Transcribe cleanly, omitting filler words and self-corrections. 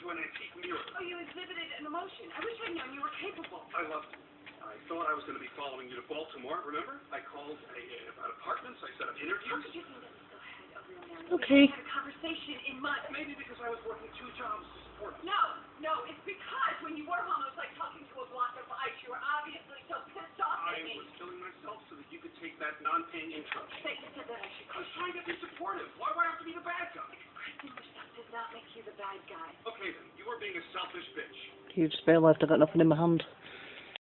into an antique mirror. Oh, you exhibited an emotion. I wish I'd known you were capable. I loved it. I thought I was going to be following you to Baltimore, remember? I called about apartments, I set up interviews. How could you think that we still had a real marriage? Okay. We had a conversation in months. Maybe because I was working 2 jobs to support us. No, it's because when you were home, it was like talking to a block of ice. You were obviously so pissed off I at me. was killing myself so that you could take that non-paying interest. That you said that I should I was trying to be supportive. Why do I have to be the bad guy? Expressing yourself does not make you the bad guy. Okay then, you were being a selfish bitch. Huge spare left. I got nothing in my hand.